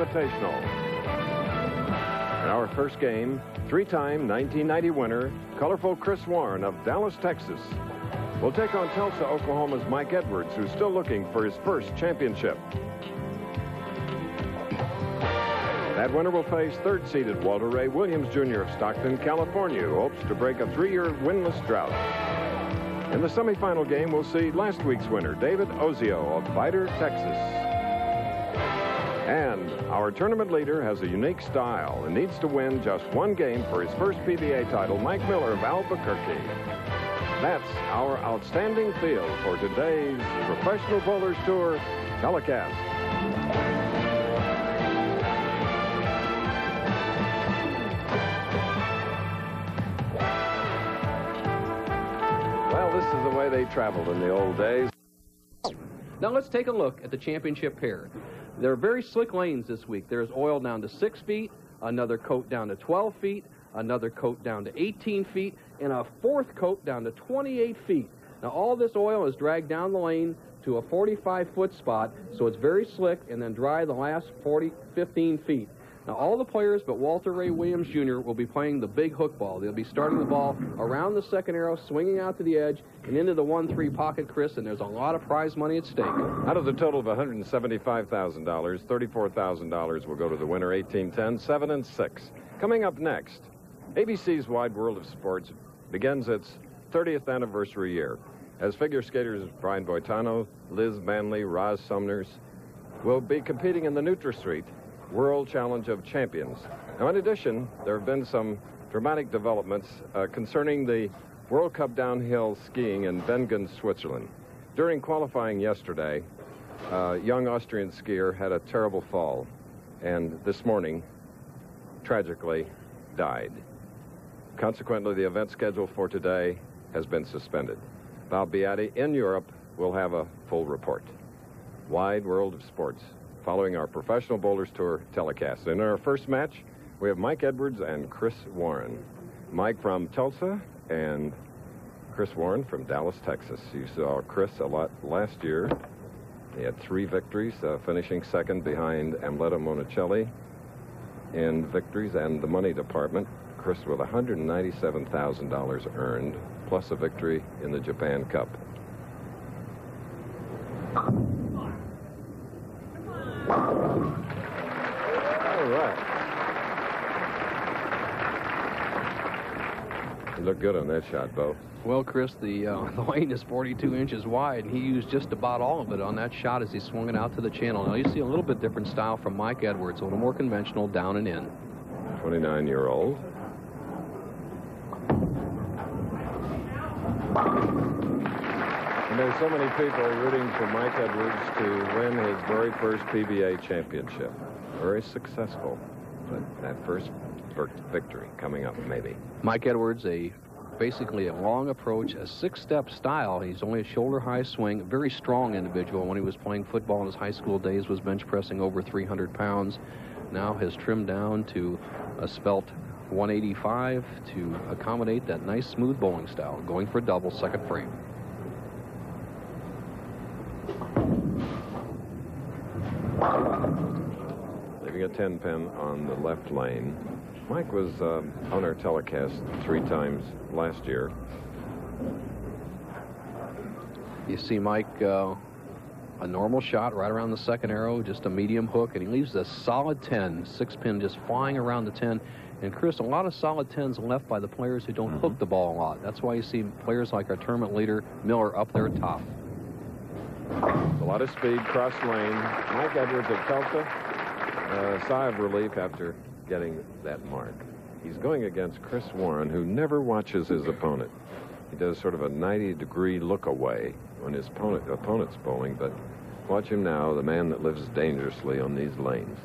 Invitational. In our first game, three-time 1990 winner, colorful Chris Warren of Dallas, Texas, will take on Tulsa, Oklahoma's Mike Edwards, who's still looking for his first championship. That winner will face third-seeded Walter Ray Williams, Jr. of Stockton, California, who hopes to break a 3-year winless drought. In the semifinal game, we'll see last week's winner, David Ozio of Vidor, Texas. And our tournament leader has a unique style and needs to win just one game for his first PBA title, Mike Miller of Albuquerque. That's our outstanding field for today's Professional Bowlers Tour telecast. Well, this is the way they traveled in the old days. Now let's take a look at the championship pair. There are very slick lanes this week. There's oil down to 6 feet, another coat down to 12 feet, another coat down to 18 feet, and a fourth coat down to 28 feet. Now all this oil is dragged down the lane to a 45-foot spot, so it's very slick, and then dry the last 15 feet. Now all the players but Walter Ray Williams, Jr. will be playing the big hook ball. They'll be starting the ball around the second arrow, swinging out to the edge, and into the 1-3 pocket, Chris, and there's a lot of prize money at stake. Out of the total of $175,000, $34,000 will go to the winner, 18-10, 7 and 6. Coming up next, ABC's Wide World of Sports begins its 30th anniversary year, as figure skaters Brian Boitano, Liz Manley, Roz Sumners will be competing in the NutraStreet World Challenge of Champions. Now, in addition, there have been some dramatic developments concerning the World Cup downhill skiing in Bengen, Switzerland. During qualifying yesterday, a young Austrian skier had a terrible fall, and this morning, tragically, died. Consequently, the event schedule for today has been suspended. Bob Beatty in Europe will have a full report. Wide World of Sports, following our Professional Bowlers Tour telecast. In our first match, we have Mike Edwards and Chris Warren. Mike from Tulsa and Chris Warren from Dallas, Texas. You saw Chris a lot last year. He had 3 victories, finishing second behind Amleta Monicelli in victories and the money department. Chris with $197,000 earned, plus a victory in the Japan Cup. All right. You look good on that shot, Bo. Well, Chris, the lane is 42 inches wide, and he used just about all of it on that shot as he swung it out to the channel. Now, you see a little bit different style from Mike Edwards, a little more conventional, down and in. 29-year-old. And there's so many people rooting for Mike Edwards to win his very first PBA championship. Very successful, but that first victory coming up, maybe. Mike Edwards, basically a long approach, a 6-step style. He's only a shoulder-high swing, very strong individual. When he was playing football in his high school days, was bench pressing over 300 pounds. Now has trimmed down to a svelte 185 to accommodate that nice smooth bowling style, going for a double, second frame. Leaving a 10-pin on the left lane. Mike was on our telecast 3 times last year. You see Mike, a normal shot right around the second arrow, just a medium hook, and he leaves a solid 10, 6-pin just flying around the 10. And Chris, a lot of solid 10s left by the players who don't hook the ball a lot. That's why you see players like our tournament leader, Miller, up there top. A lot of speed, cross lane. Mike Edwards of Tulsa, a sigh of relief after getting that mark. He's going against Chris Warren, who never watches his opponent. He does sort of a 90-degree look away when his opponent's bowling, but watch him now, the man that lives dangerously on these lanes.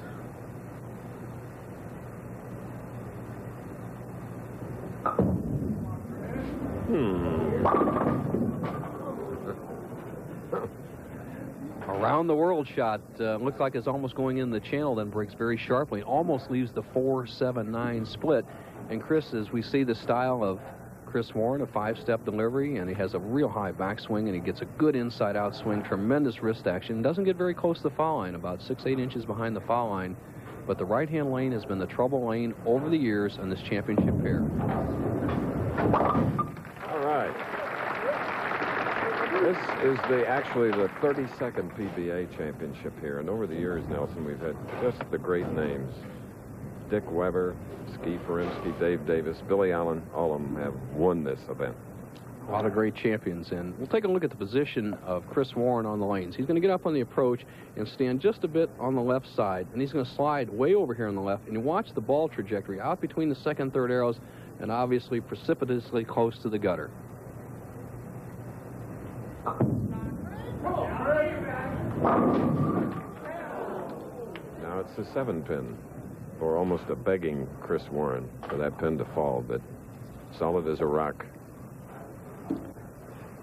Around the world shot, looks like it's almost going in the channel, then breaks very sharply. Almost leaves the 4-7-9 split. And Chris, as we see the style of Chris Warren, a 5-step delivery, and he has a real high backswing, and he gets a good inside-out swing, tremendous wrist action. Doesn't get very close to the foul line, about 6-8 inches behind the foul line. but the right-hand lane has been the trouble lane over the years on this championship pair. All right. This is actually the 32nd PBA championship here, and over the years, Nelson, we've had just the great names. Dick Weber, Ski Ferimsky, Dave Davis, Billy Allen, all of them have won this event. A lot of great champions, and we'll take a look at the position of Chris Warren on the lanes. He's going to get up on the approach and stand just a bit on the left side, and he's going to slide way over here on the left, and you watch the ball trajectory out between the second and third arrows, and obviously precipitously close to the gutter. Now it's the 7-pin for almost a begging Chris Warren for that pin to fall, but solid as a rock.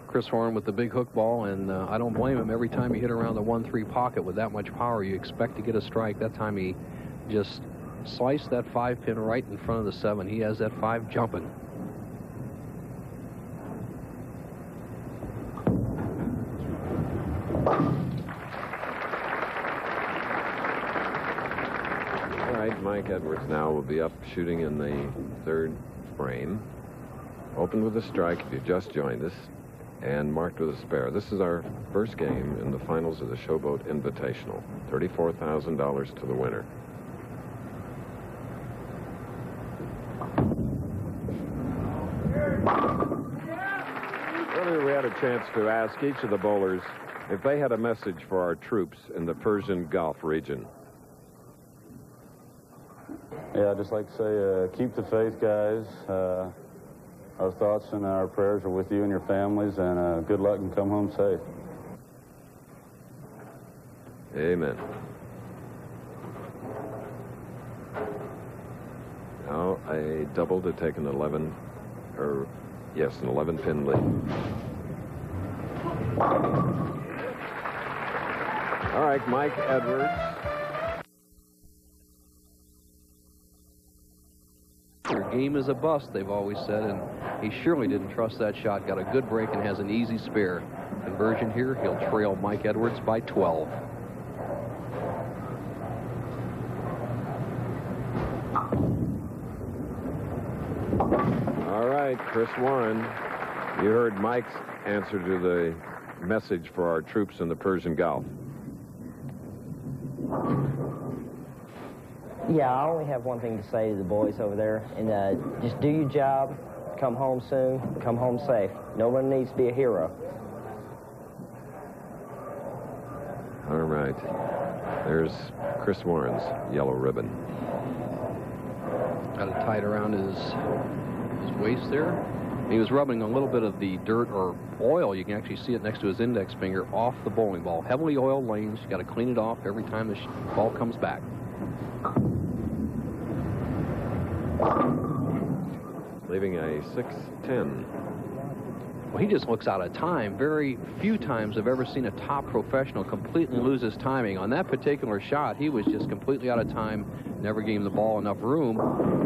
Chris Warren with the big hook ball, and I don't blame him. Every time you hit around the 1-3 pocket with that much power, you expect to get a strike. That time he just sliced that 5-pin right in front of the 7. He has that 5 jumping. All right, Mike Edwards now will be up shooting in the 3rd frame. Opened with a strike if you just joined us, and marked with a spare. This is our first game in the finals of the Showboat Invitational. $34,000 to the winner. Earlier we had a chance to ask each of the bowlers if they had a message for our troops in the Persian Gulf region. Yeah, I'd just like to say, keep the faith, guys. Our thoughts and our prayers are with you and your families, and good luck and come home safe. Amen. Now a double to take an 11-pin lead. All right, Mike Edwards. Your game is a bust, they've always said, and he surely didn't trust that shot. Got a good break and has an easy spare. Conversion here, he'll trail Mike Edwards by 12. All right, Chris Warren, you heard Mike's answer to the message for our troops in the Persian Gulf. Yeah, I only have one thing to say to the boys over there, and just do your job, come home soon, come home safe. No one needs to be a hero. All right. There's Chris Warren's yellow ribbon. Got it tied around his waist there. He was rubbing a little bit of the dirt or oil. You can actually see it next to his index finger off the bowling ball. Heavily oiled lanes. You got to clean it off every time the ball comes back. Leaving a 6-10. Well, he just looks out of time. Very few times I've ever seen a top professional completely lose his timing. On that particular shot, he was just completely out of time, never gave him the ball enough room.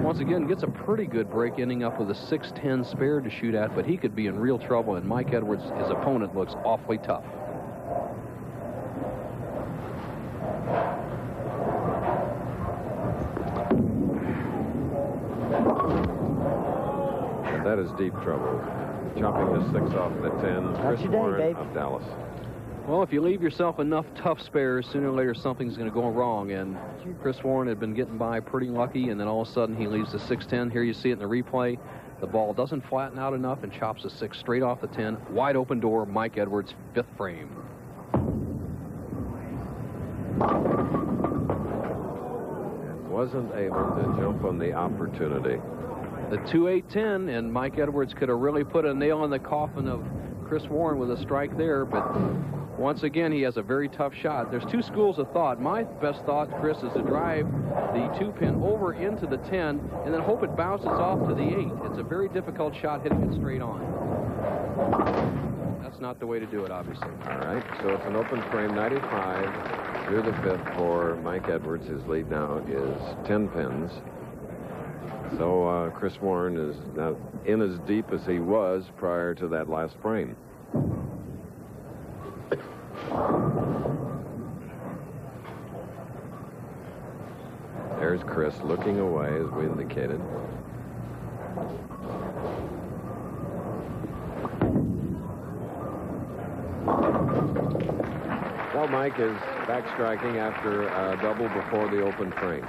Once again, gets a pretty good break, ending up with a 6-10 spare to shoot at, but he could be in real trouble, and Mike Edwards, his opponent, looks awfully tough. And that is deep trouble. Chopping the 6 off the 10. Chris Warren of Dallas. Well, if you leave yourself enough tough spares, sooner or later something's going to go wrong. And Chris Warren had been getting by pretty lucky, and then all of a sudden he leaves the 6-10. Here you see it in the replay. The ball doesn't flatten out enough and chops the 6 straight off the 10. Wide open door, Mike Edwards, 5th frame. And wasn't able to jump on the opportunity. The 2-8-10, and Mike Edwards could have really put a nail in the coffin of Chris Warren with a strike there, but once again, he has a very tough shot. There's 2 schools of thought. My best thought, Chris, is to drive the 2-pin over into the 10 and then hope it bounces off to the 8. It's a very difficult shot hitting it straight on. That's not the way to do it, obviously. All right, so it's an open frame, 95 through the 5th for Mike Edwards. His lead now is 10 pins. So Chris Warren is now in as deep as he was prior to that last frame. There's Chris looking away, as we indicated. Well, Mike is back striking after a double before the open frame.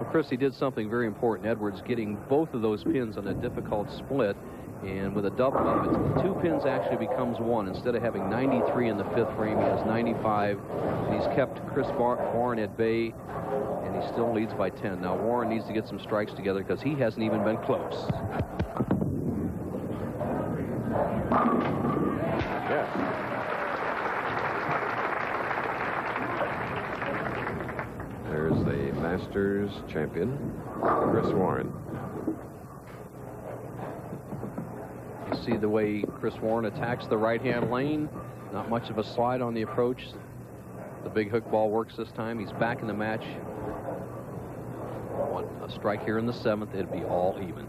Well, Chris, he did something very important. Edwards getting both of those pins on a difficult split, and with a double of it, 2 pins actually becomes 1. Instead of having 93 in the 5th frame, he has 95. And he's kept Chris Warren at bay, and he still leads by 10. Now, Warren needs to get some strikes together because he hasn't even been close. Yes. There's the Masters champion, Chris Warren. You see the way Chris Warren attacks the right-hand lane. Not much of a slide on the approach. The big hook ball works this time. He's back in the match. A strike here in the 7th, it'd be all even.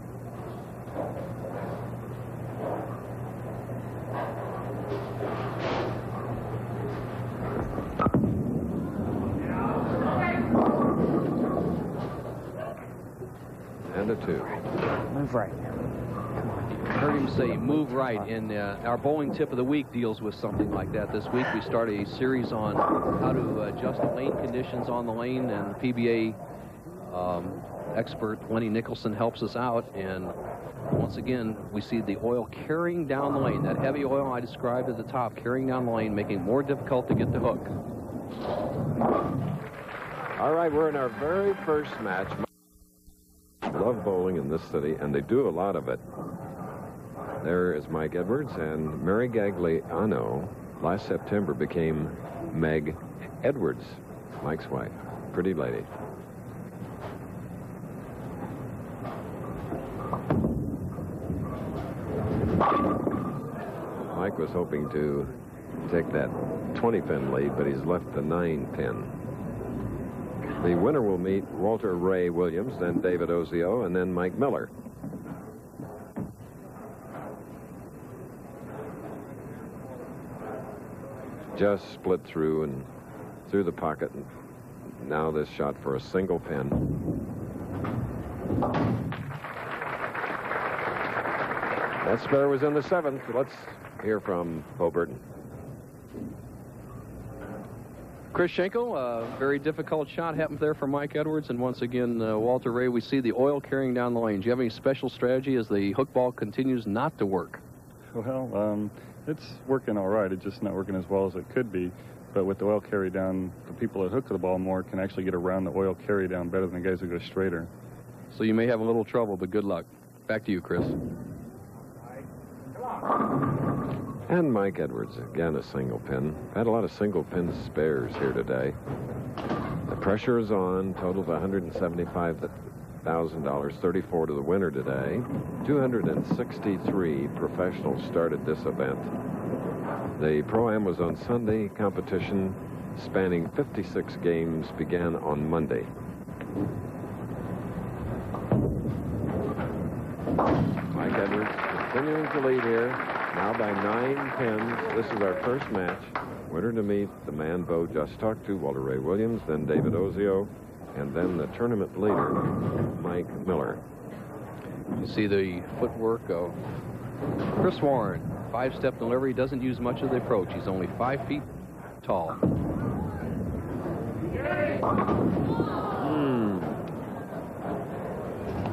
And a 2. Move right. I heard him say move right, and our bowling tip of the week deals with something like that. This week we started a series on how to adjust the lane conditions on the lane, and the PBA expert Lenny Nicholson helps us out. And once again, we see the oil carrying down the lane. That heavy oil I described at the top carrying down the lane, making it more difficult to get the hook. All right, we're in our very first match. Love bowling in this city, and they do a lot of it. There is Mike Edwards, and Mary Gagliano last September became Meg Edwards, Mike's wife. Pretty lady. Mike was hoping to take that 20-pin lead, but he's left the 9-pin. The winner will meet Walter Ray Williams, then David Ozio, and then Mike Miller. Just split through and through the pocket. And now this shot for a single pin. That spare was in the 7th. Let's hear from Bo Burton. Chris Schenkel, a very difficult shot happened there for Mike Edwards, and once again, Walter Ray, we see the oil carrying down the lane. Do you have any special strategy as the hook ball continues not to work? Well, it's working all right. It's just not working as well as it could be. But with the oil carry down, the people that hook the ball more can actually get around the oil carry down better than the guys that go straighter. So you may have a little trouble, but good luck. Back to you, Chris. And Mike Edwards, again, a single pin. Had a lot of single pin spares here today. The pressure is on, total of $175,000, 34 to the winner today. 263 professionals started this event. The Pro-Am was on Sunday. Competition spanning 56 games began on Monday. Mike Edwards continuing to lead here. Now by 9 pins. This is our first match. Winner to meet the man Bo just talked to, Walter Ray Williams, then David Ozio, and then the tournament leader, Mike Miller. You see the footwork of Chris Warren. 5-step delivery, doesn't use much of the approach. He's only 5 feet tall.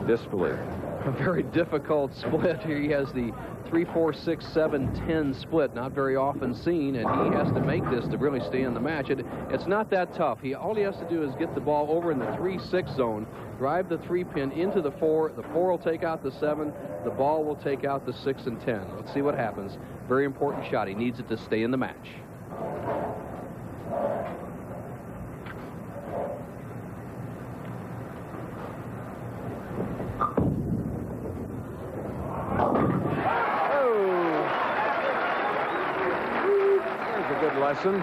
Disbelief. A very difficult split. Here he has the 3, 4, 6, 7, 10 split, not very often seen, and he has to make this to really stay in the match. It's not that tough. All he has to do is get the ball over in the 3-6 zone, drive the 3-pin into the 4. The 4 will take out the 7. The ball will take out the 6 and 10. Let's see what happens. Very important shot. He needs it to stay in the match. Lesson.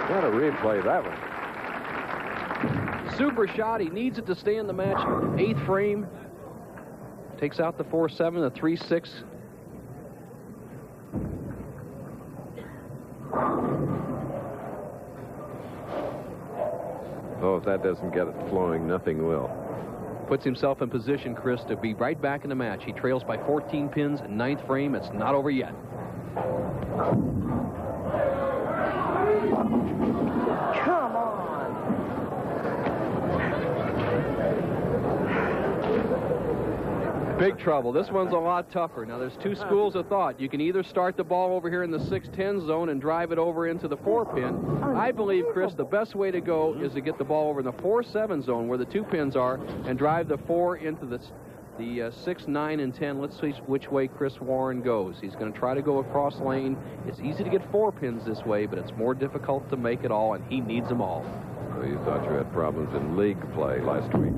Got to replay that one. Super shot. He needs it to stay in the match. 8th frame. Takes out the 4-7, the 3-6. Oh, if that doesn't get it flowing, nothing will. Puts himself in position, Chris, to be right back in the match. He trails by 14 pins in 9th frame. It's not over yet. Come on. Big trouble. This one's a lot tougher. Now, there's two schools of thought. You can either start the ball over here in the 6-10 zone and drive it over into the 4-pin. I believe, Chris, the best way to go is to get the ball over in the 4-7 zone where the 2 pins are and drive the 4 into the 6, 9, and 10. Let's see which way Chris Warren goes. He's going to try to go across lane. It's easy to get 4 pins this way, but it's more difficult to make it all, and he needs them all. So you thought you had problems in league play last week.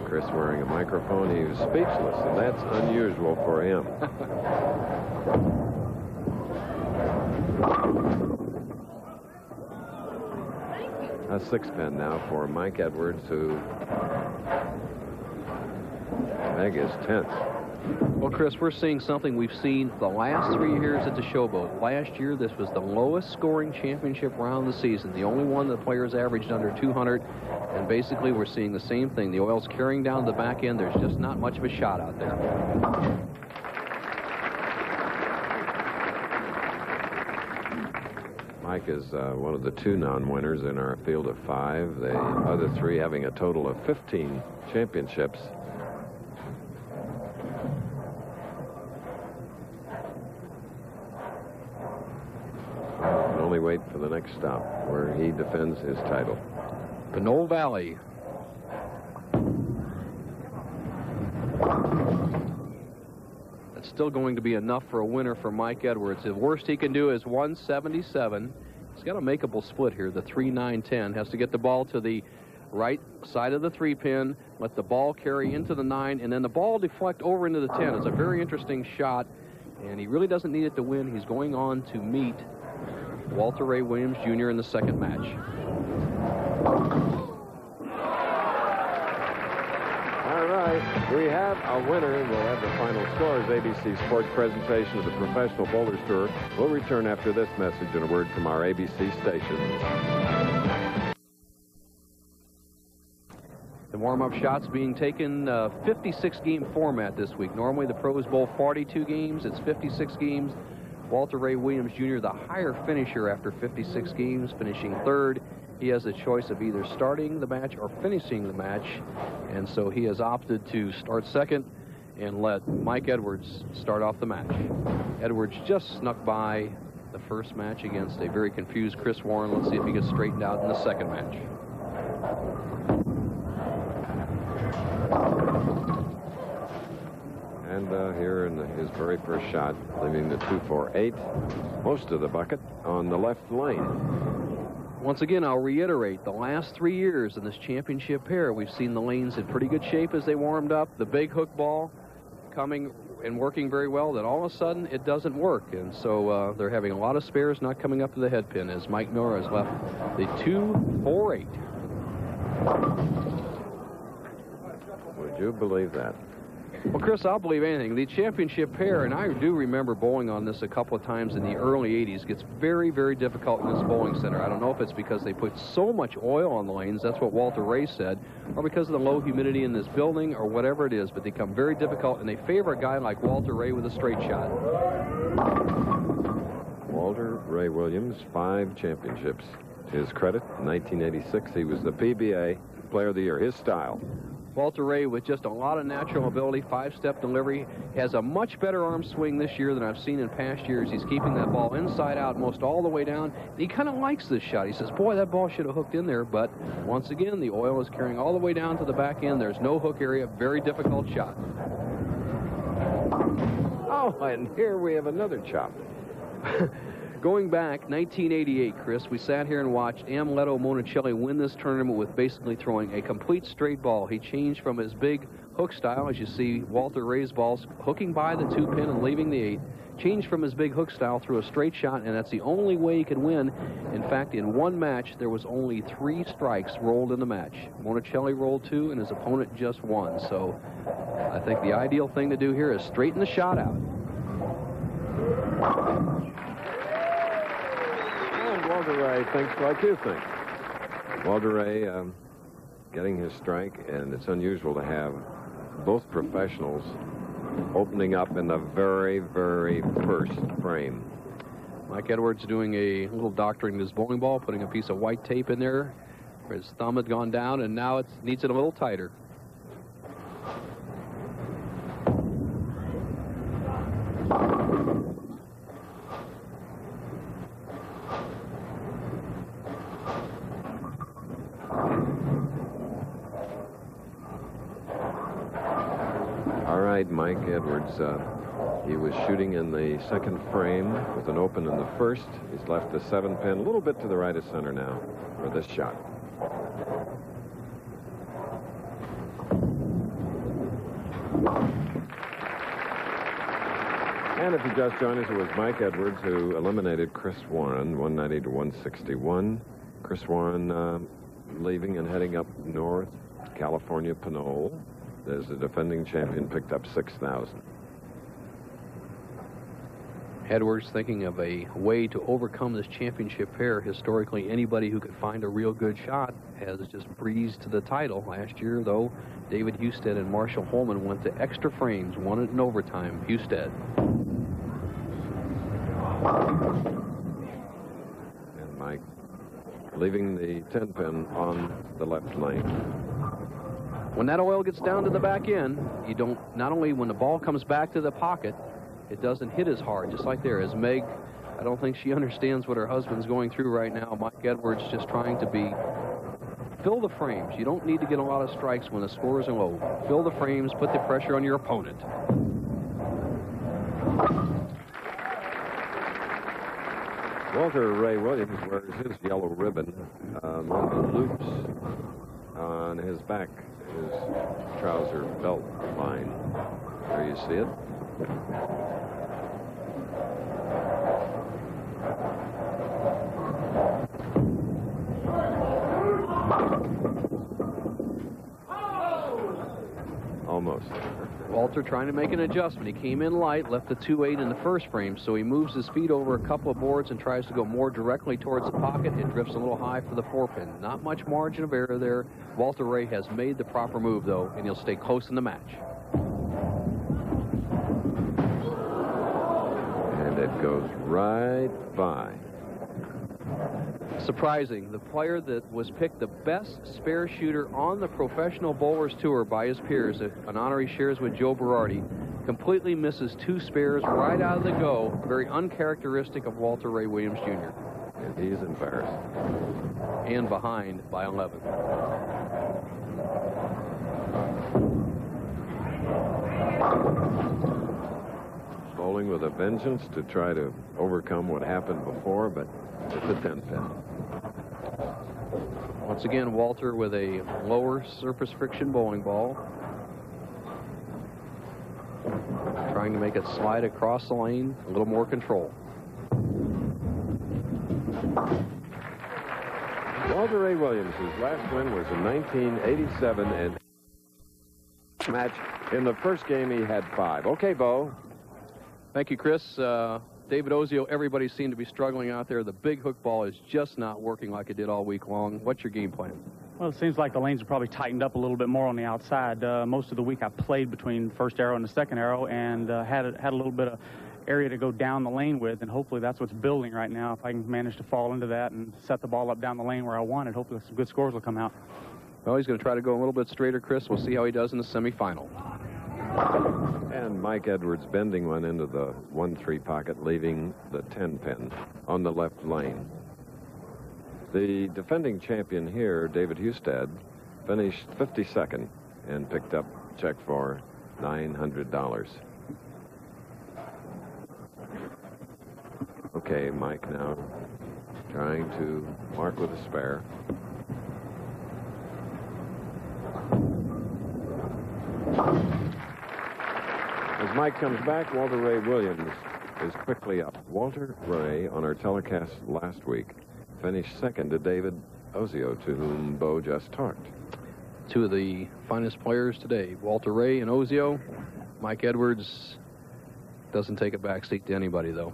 Chris wearing a microphone. He was speechless, and that's unusual for him. A 6-pin now for Mike Edwards, who Meg is tenth. Well, Chris, we're seeing something we've seen the last 3 years at the Showboat. Last year, this was the lowest scoring championship round of the season, the only one the players averaged under 200. And basically, we're seeing the same thing. The oil's carrying down the back end. There's just not much of a shot out there. Mike is one of the 2 non-winners in our field of 5. The other 3 having a total of 15 championships. Only wait for the next stop where he defends his title. Pinole Valley. That's still going to be enough for a winner for Mike Edwards. The worst he can do is 177. He's got a makeable split here. The 3, 9, 10 has to get the ball to the right side of the 3-pin, let the ball carry into the 9, and then the ball deflect over into the 10. It's a very interesting shot, and he really doesn't need it to win. He's going on to meet Walter Ray Williams Jr. in the second match. All right, we have a winner. We'll have the final scores. ABC Sports presentation of the Professional Bowlers Tour. We'll return after this message and a word from our ABC stations. The warm-up shots being taken, 56-game format this week. Normally the pros bowl 42 games. It's 56 games. Walter Ray Williams Jr., the higher finisher after 56 games, finishing 3rd. He has a choice of either starting the match or finishing the match, and so he has opted to start 2nd and let Mike Edwards start off the match. Edwards just snuck by the first match against a very confused Chris Warren. Let's see if he gets straightened out in the second match. And here in his very first shot, leaving the 2-4-8, most of the bucket on the left lane. Once again, I'll reiterate, the last 3 years in this championship pair, we've seen the lanes in pretty good shape as they warmed up. The big hook ball coming and working very well. Then all of a sudden, it doesn't work. And so they're having a lot of spares not coming up to the head pin as Mike Miller has left the 2-4-8. Would you believe that? Well, Chris, I'll believe anything. The championship pair, and I do remember bowling on this a couple of times in the early 80s, gets very, very difficult in this bowling center. I don't know if it's because they put so much oil on the lanes, that's what Walter Ray said, or because of the low humidity in this building, or whatever it is, but they become very difficult, and they favor a guy like Walter Ray with a straight shot. Walter Ray Williams, 5 championships. To his credit, in 1986, he was the PBA Player of the Year. His style. Walter Ray, with just a lot of natural ability, 5-step delivery, has a much better arm swing this year than I've seen in past years. He's keeping that ball inside out most all the way down. He kind of likes this shot. He says, boy, that ball should have hooked in there. But once again, the oil is carrying all the way down to the back end. There's no hook area. Very difficult shot. Oh, and here we have another chop. Going back, 1988, Chris, we sat here and watched Leto Monicelli win this tournament with basically throwing a complete straight ball. He changed from his big hook style. As you see, Walter Ray's balls hooking by the 2 pin and leaving the 8. Changed from his big hook style through a straight shot, and that's the only way he could win. In fact, in one match, there was only 3 strikes rolled in the match. Monticelli rolled 2, and his opponent just 1. So I think the ideal thing to do here is straighten the shot out. And Walter Ray thinks like you think. Walter Ray getting his strike, and it's unusual to have both professionals opening up in the very, very first frame. Mike Edwards doing a little doctoring to his bowling ball, putting a piece of white tape in there where his thumb had gone down, and now it needs it a little tighter. Mike Edwards, he was shooting in the second frame with an open in the first. He's left the 7 pin a little bit to the right of center now for this shot. And if you just joined us, it was Mike Edwards who eliminated Chris Warren, 190 to 161. Chris Warren leaving and heading up north, California, Pinole. As the defending champion, picked up 6,000. Edwards thinking of a way to overcome this championship pair. Historically, anybody who could find a real good shot has just breezed to the title. Last year, though, David Husted and Marshall Holman went to extra frames, won it in overtime. Husted. And Mike leaving the 10 pin on the left lane. When that oil gets down to the back end, you don't, not only when the ball comes back to the pocket, it doesn't hit as hard, just like there. As Meg, I don't think she understands what her husband's going through right now. Mike Edwards just trying to fill the frames. You don't need to get a lot of strikes when the scores are low. Fill the frames, put the pressure on your opponent. Walter Ray Williams wears his yellow ribbon among the loops on his back, his trouser belt line. There you see it. Almost. Walter trying to make an adjustment. He came in light, left the 2-8 in the first frame, so he moves his feet over a couple of boards and tries to go more directly towards the pocket. It drifts a little high for the 4-pin. Not much margin of error there. Walter Ray has made the proper move, though, and he'll stay close in the match. And it goes right by. Surprising, the player that was picked the best spare shooter on the Professional Bowlers Tour by his peers, an honor he shares with Joe Berardi, completely misses 2 spares right out of the go, very uncharacteristic of Walter Ray Williams Jr. And he's embarrassed. And behind by 11. Bowling with a vengeance to try to overcome what happened before, but it's a 10 pin. Once again, Walter with a lower surface friction bowling ball. Trying to make it slide across the lane, a little more control. Walter Ray Williams, whose last win was in 1987, and match in the first game he had 5. Okay, Bo. Thank you, Chris. David Ozio, everybody seemed to be struggling out there. The big hook ball is just not working like it did all week long. What's your game plan? Well, it seems like the lanes are probably tightened up a little bit more on the outside. Most of the week I played between the first arrow and the second arrow, and had a little bit of area to go down the lane with, and hopefully that's what's building right now. If I can manage to fall into that and set the ball up down the lane where I want it, hopefully some good scores will come out. Well, he's going to try to go a little bit straighter, Chris. We'll see how he does in the semifinal. And Mike Edwards bending one into the 1-3 pocket, leaving the 10 pin on the left lane. The defending champion here, David Husted, finished 52nd and picked up a check for $900. Okay, Mike now trying to mark with a spare. As Mike comes back, Walter Ray Williams is quickly up. Walter Ray, on our telecast last week, finished second to David Ozio, to whom Bo just talked. Two of the finest players today, Walter Ray and Ozio. Mike Edwards doesn't take a backseat to anybody, though.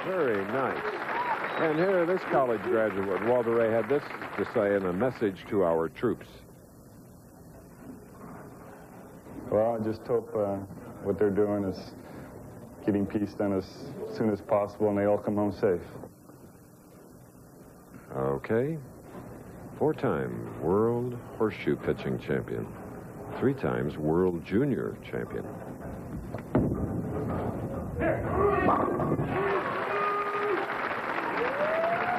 Very nice. And here, this college graduate, Walter Ray, had this to say in a message to our troops. Well, I just hope what they're doing is getting peace done as soon as possible and they all come home safe. Okay. 4-time world horseshoe pitching champion. 3 times world junior champion.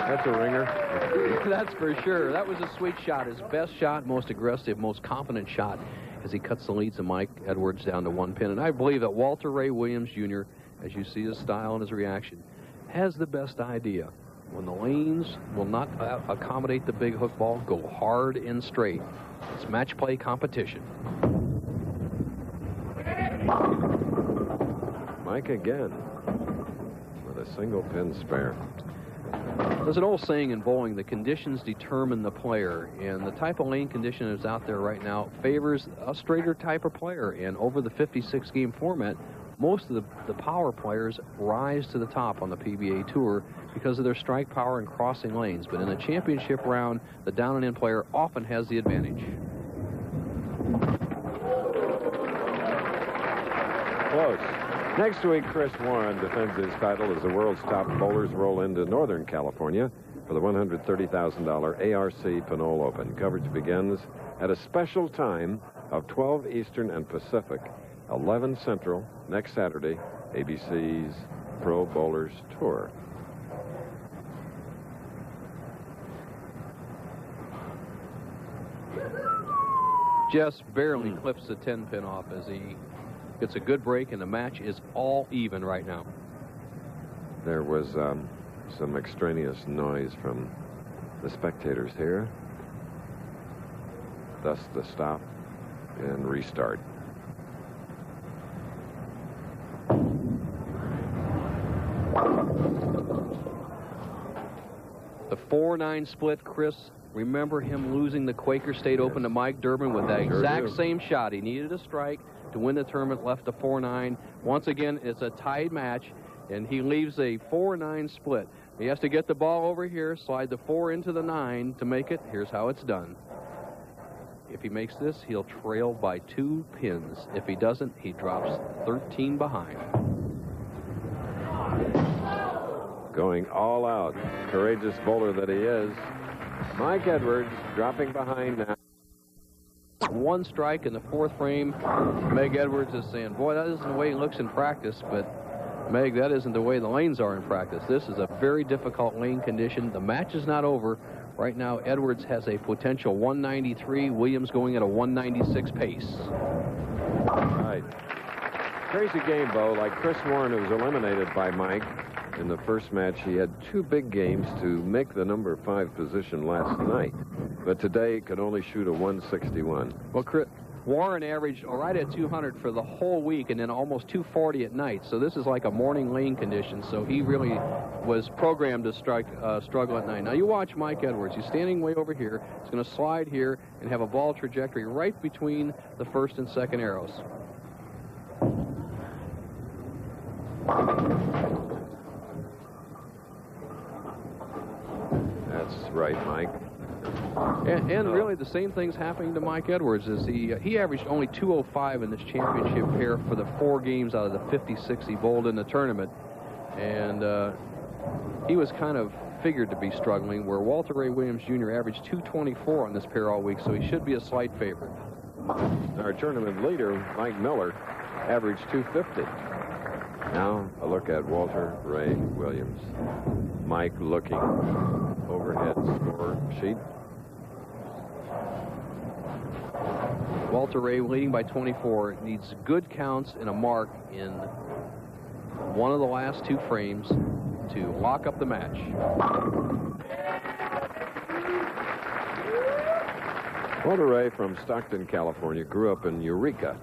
That's a ringer. That's for sure. That was a sweet shot. His best shot, most aggressive, most confident shot as he cuts the leads of Mike Edwards down to 1 pin. And I believe that Walter Ray Williams Jr., as you see his style and his reaction, has the best idea. When the lanes will not accommodate the big hook ball, go hard and straight. It's match play competition. Mike again with a single pin spare. There's an old saying in bowling, the conditions determine the player, and the type of lane condition that's out there right now favors a straighter type of player. And over the 56-game format, most of the power players rise to the top on the PBA Tour because of their strike power and crossing lanes. But in a championship round, the down and in player often has the advantage. Close. Next week, Chris Warren defends his title as the world's top bowlers roll into Northern California for the $130,000 ARC Pinole Open. Coverage begins at a special time of 12 Eastern and Pacific, 11 Central, next Saturday, ABC's Pro Bowlers Tour. Just barely clips the 10-pin off as he gets a good break, and the match is all even right now. There was some extraneous noise from the spectators here. Thus the stop and restart. The 4-9 split, Chris, remember him losing the Quaker State Open to Mike Durbin with that exact same shot. He needed a strike to win the tournament, left a 4-9. Once again, it's a tied match, and he leaves a 4-9 split. He has to get the ball over here, slide the 4 into the 9 to make it. Here's how it's done. If he makes this, he'll trail by 2 pins. If he doesn't, he drops 13 behind. Going all out, courageous bowler that he is, Mike Edwards dropping behind now. 1 strike in the 4th frame. Meg Edwards is saying, boy, that isn't the way he looks in practice, but Meg, that isn't the way the lanes are in practice. This is a very difficult lane condition. The match is not over. Right now, Edwards has a potential 193. Williams going at a 196 pace. Right. Crazy game, Bo. Like Chris Warren, who was eliminated by Mike in the first match, he had 2 big games to make the number 5 position last night. But today, could only shoot a 161. Well, Chris, Warren averaged right at 200 for the whole week and then almost 240 at night. So this is like a morning lane condition. So he really was programmed to struggle at night. Now you watch Mike Edwards. He's standing way over here. He's going to slide here and have a ball trajectory right between the 1st and 2nd arrows. That's right, Mike. And really the same thing's happening to Mike Edwards. As he averaged only 205 in this championship pair for the 4 games out of the 56 he bowled in the tournament. And he was kind of figured to be struggling, where Walter Ray Williams Jr. averaged 224 on this pair all week, so he should be a slight favorite. Our tournament leader, Mike Miller, averaged 250. Now a look at Walter Ray Williams. Mike looking overhead score sheet. Walter Ray leading by 24, needs good counts and a mark in one of the last 2 frames to lock up the match. Walter Ray from Stockton, California, grew up in Eureka.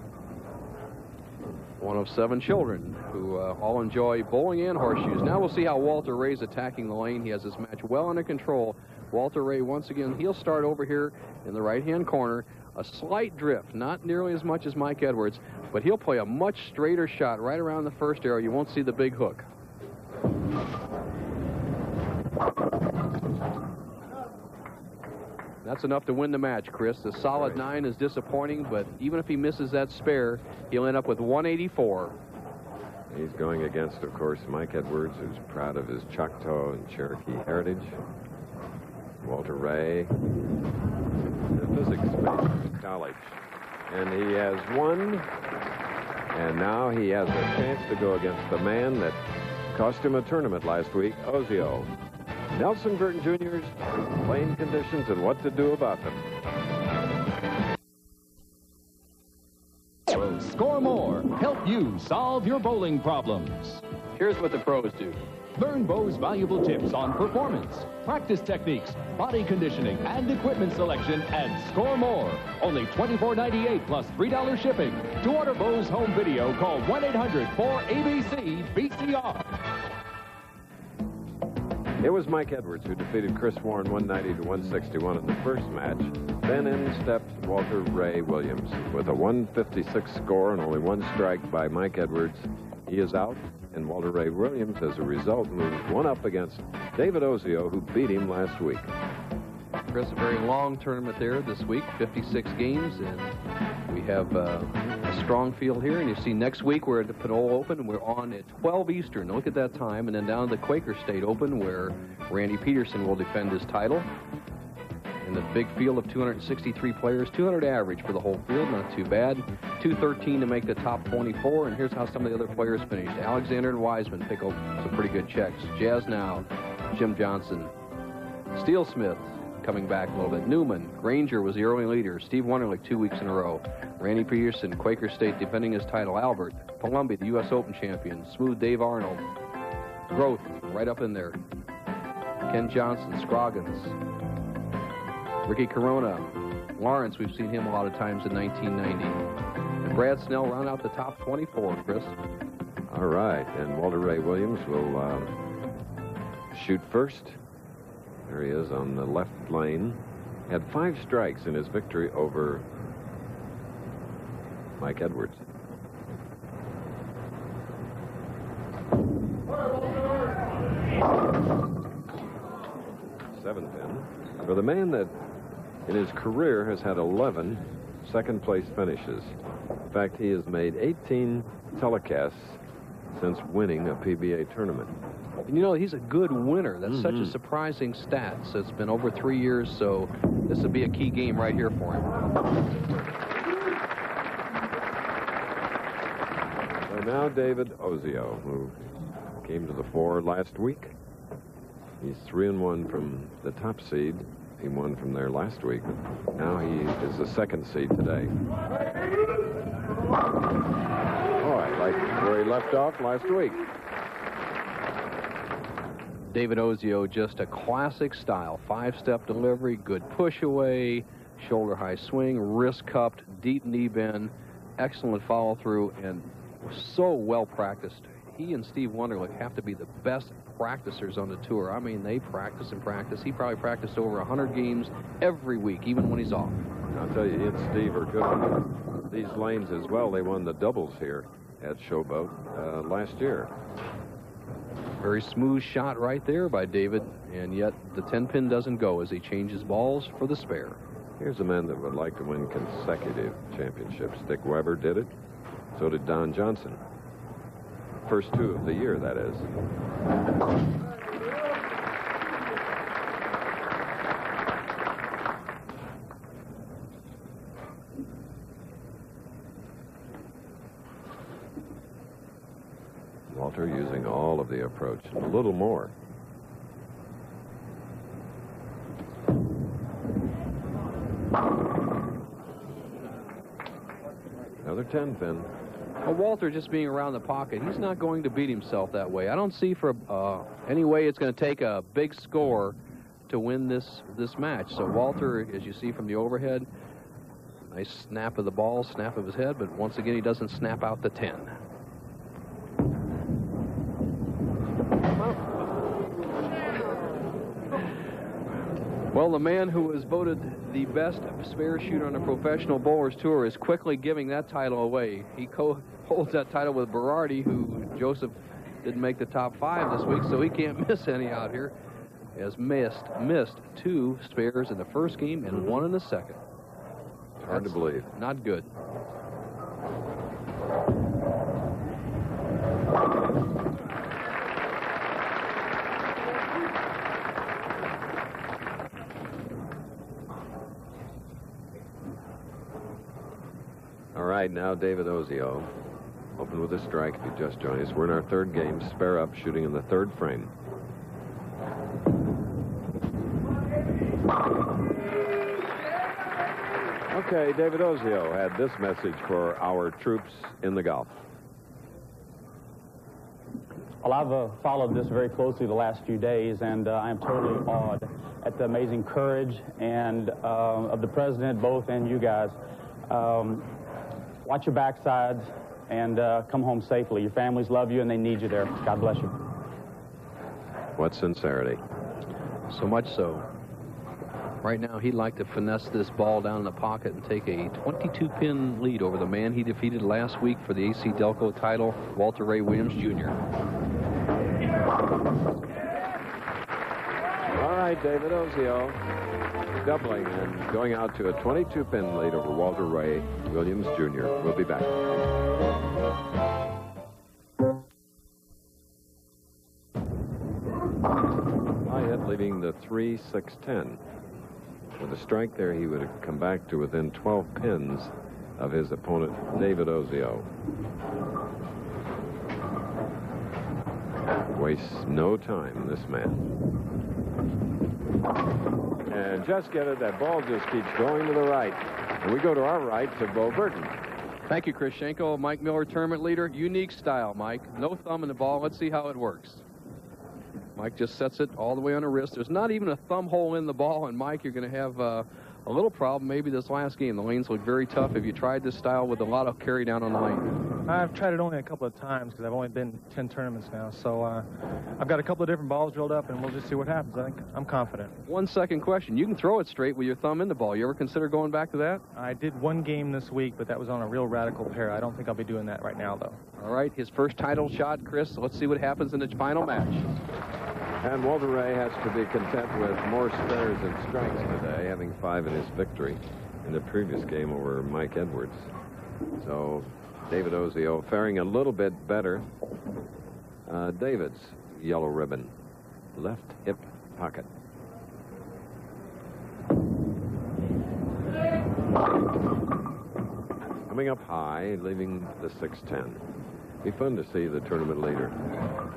One of 7 children who all enjoy bowling and horseshoes. Now we'll see how Walter Ray's attacking the lane. He has this match well under control. Walter Ray, once again, he'll start over here in the right-hand corner. A slight drift, not nearly as much as Mike Edwards, but he'll play a much straighter shot right around the first arrow. You won't see the big hook. That's enough to win the match, Chris. The solid 9 is disappointing, but even if he misses that spare, he'll end up with 184. He's going against, of course, Mike Edwards, who's proud of his Choctaw and Cherokee heritage. Walter Ray, a physics major in college. And he has won, and now he has a chance to go against the man that cost him a tournament last week, Ozio. Nelson Burton Jr.'s playing conditions and what to do about them. Score More. Help you solve your bowling problems. Here's what the pros do. Learn Bo's valuable tips on performance, practice techniques, body conditioning, and equipment selection, and Score More. Only $24.98 plus $3 shipping. To order Bo's home video, call 1-800-4ABC-BCR. It was Mike Edwards who defeated Chris Warren 190 to 161 in the first match. Then in stepped Walter Ray Williams with a 156 score and only 1 strike by Mike Edwards. He is out, and Walter Ray Williams, as a result, moves 1 up against David Ozio, who beat him last week. Chris, a very long tournament there this week, 56 games, and we have a strong field here. And you see next week we're at the Pinole Open, and we're on at 12 Eastern. Look at that time. And then down to the Quaker State Open, where Randy Peterson will defend his title. In the big field of 263 players, 200 average for the whole field, not too bad. 213 to make the top 24, and here's how some of the other players finished. Alexander and Wiseman pick up some pretty good checks. Jazz Now, Jim Johnson, Steele Smith coming back a little bit. Newman, Granger was the early leader. Steve Wonderlich 2 weeks in a row. Randy Peterson, Quaker State defending his title. Albert, Columbia, the U.S. Open champion. Smooth Dave Arnold. Groth, right up in there. Ken Johnson, Scroggins. Ricky Corona, Lawrence, we've seen him a lot of times in 1990. And Brad Snell round out the top 24, Chris. All right, and Walter Ray Williams will shoot first. There he is on the left lane. Had 5 strikes in his victory over Mike Edwards. Seventh in. For the man that in his career has had 11 second-place finishes. In fact, he has made 18 telecasts since winning a PBA tournament. And you know, he's a good winner. That's such a surprising stat. So it's been over 3 years, so this will be a key game right here for him. So now David Ozio, who came to the fore last week. He's 3-1 from the top seed. He won from there last week. Now he is the 2nd seed today. Oh, I like where he left off last week. David Ozio, just a classic style. 5-step delivery, good push away, shoulder high swing, wrist cupped, deep knee bend, excellent follow through, and so well practiced. He and Steve Wonderlich have to be the best practicers on the tour. I mean, they practice and practice. He probably practiced over 100 games every week, even when he's off. I'll tell you, he and Steve are good on these lanes as well. They won the doubles here at Showboat last year. Very smooth shot right there by David, and yet the 10-pin doesn't go as he changes balls for the spare. Here's a man that would like to win consecutive championships. Dick Weber did it. So did Don Johnson. First 2 of the year, that is. Walter using all of the approach, and a little more. Another 10-pin. Well, Walter just being around the pocket, he's not going to beat himself that way. I don't see for any way it's going to take a big score to win this match. So Walter, as you see from the overhead, Nice snap of the ball, snap of his head, but once again, he doesn't snap out the 10. Well, the man who was voted the best spare shooter on the Professional Bowlers Tour is quickly giving that title away. He holds that title with Berardi, who Joseph didn't make the top 5 this week, so he can't miss any out here. He has missed 2 spares in the first game and 1 in the second. Hard to believe. Not good. All right, now David Ozio. Open with a strike if you just joined us. We're in our 3rd game, spare up, shooting in the 3rd frame. Okay, David Ozio had this message for our troops in the Gulf. Well, I've followed this very closely the last few days, and I am totally awed at the amazing courage and of the president, both, and you guys. Watch your backsides and come home safely. Your families love you, and they need you there. God bless you. What sincerity. So much so. Right now, he'd like to finesse this ball down in the pocket and take a 22-pin lead over the man he defeated last week for the AC Delco title, Walter Ray Williams, Jr. All right, David Ozio doubling and going out to a 22-pin lead over Walter Ray Williams, Jr. We'll be back. High hit leaving the 3-6-10. With a strike there, he would have come back to within 12 pins of his opponent, David Ozio. Wastes no time, this man. And just get it, that ball just keeps going to the right. And we go to our right to Bo Burton. Thank you, Chris Schenkel. Mike Miller, tournament leader. Unique style, Mike. No thumb in the ball. Let's see how it works. Mike just sets it all the way on the wrist. There's not even a thumb hole in the ball, and Mike, you're going to have a little problem maybe this last game. The lanes look very tough. Have you tried this style with a lot of carry down on the lane? I've tried it only a couple of times because I've only been 10 tournaments now. So I've got a couple of different balls drilled up, and we'll just see what happens. I think I'm confident. 1 second question. You can throw it straight with your thumb in the ball. You ever consider going back to that? I did 1 game this week, but that was on a real radical pair. I don't think I'll be doing that right now, though. All right, his first title shot, Chris. So let's see what happens in the final match. And Walter Ray has to be content with more spares and strikes today, having 5 in his victory in the previous game over Mike Edwards. So David Ozio faring a little bit better. David's yellow ribbon, left hip pocket. Coming up high, leaving the 6-10. Be fun to see the tournament leader,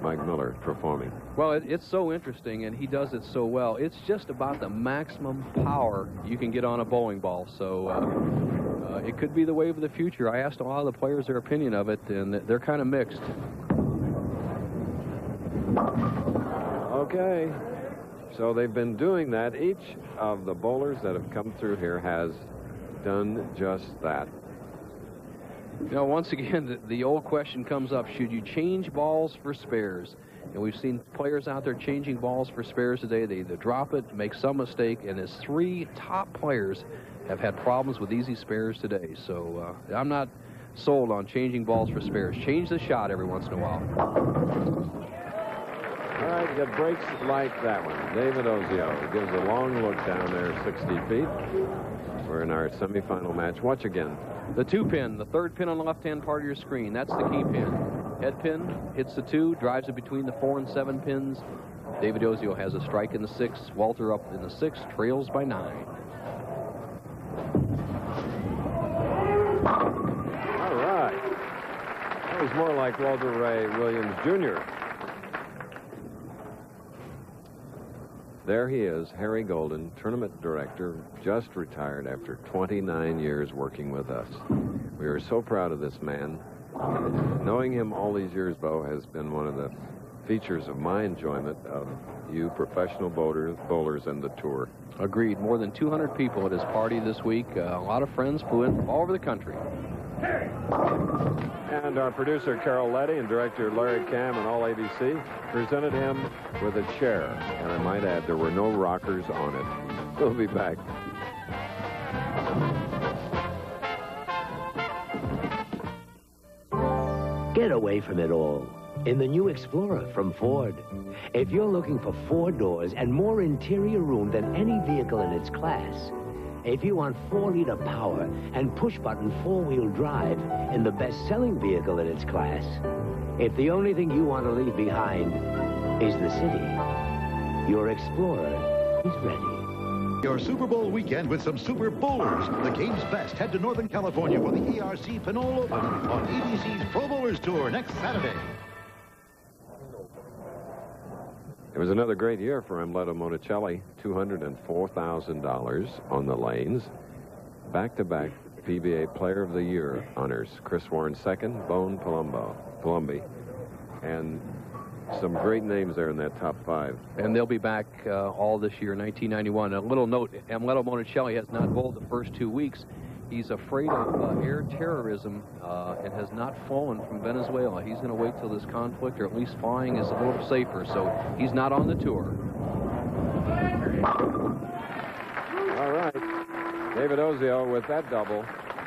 Mike Miller, performing. Well, it's so interesting, and he does it so well. It's just about the maximum power you can get on a bowling ball. So it could be the wave of the future. I asked a lot of the players their opinion of it, and they're kind of mixed. Okay. So they've been doing that. Each of the bowlers that have come through here has done just that. You know, once again, the old question comes up, should you change balls for spares? And we've seen players out there changing balls for spares today. They either drop it, make some mistake, and his 3 top players have had problems with easy spares today. So I'm not sold on changing balls for spares. Change the shot every once in a while. All right, you got breaks like that one. David Ozio gives a long look down there, 60 feet. We're in our semifinal match. Watch again. The 2-pin, the 3rd pin on the left-hand part of your screen. That's the key pin. Head pin hits the 2, drives it between the 4 and 7 pins. David Ozio has a strike in the 6. Walter up in the 6, trails by 9. All right. That was more like Walter Ray Williams, Jr. There he is, Harry Golden, tournament director, just retired after 29 years working with us. We are so proud of this man. Knowing him all these years, Bo, has been one of the features of my enjoyment of you professional bowlers and the tour. Agreed. More than 200 people at his party this week. A lot of friends flew in from all over the country. And our producer, Carol Letty, and director Larry Cam and all ABC presented him with a chair. And I might add, there were no rockers on it. We'll be back. Get away from it all in the new Explorer from Ford. If you're looking for 4 doors and more interior room than any vehicle in its class, if you want 4-liter power and push-button 4-wheel drive in the best-selling vehicle in its class, if the only thing you want to leave behind is the city, your Explorer is ready. Your Super Bowl weekend with some Super Bowlers. The game's best. Head to Northern California for the ERC Pinole Open on ABC's Pro Bowlers Tour next Saturday. It was another great year for Amleto Monticelli. $204,000 on the lanes. Back-to-back PBA Player of the Year honors. Chris Warren second, Bone Palumbi. And some great names there in that top 5. And they'll be back all this year, 1991. A little note, Amleto Monticelli has not bowled the first 2 weeks. He's afraid of air terrorism and has not flown from Venezuela. He's going to wait till this conflict, or at least flying is a little safer, so he's not on the tour. All right. David Ozio with that double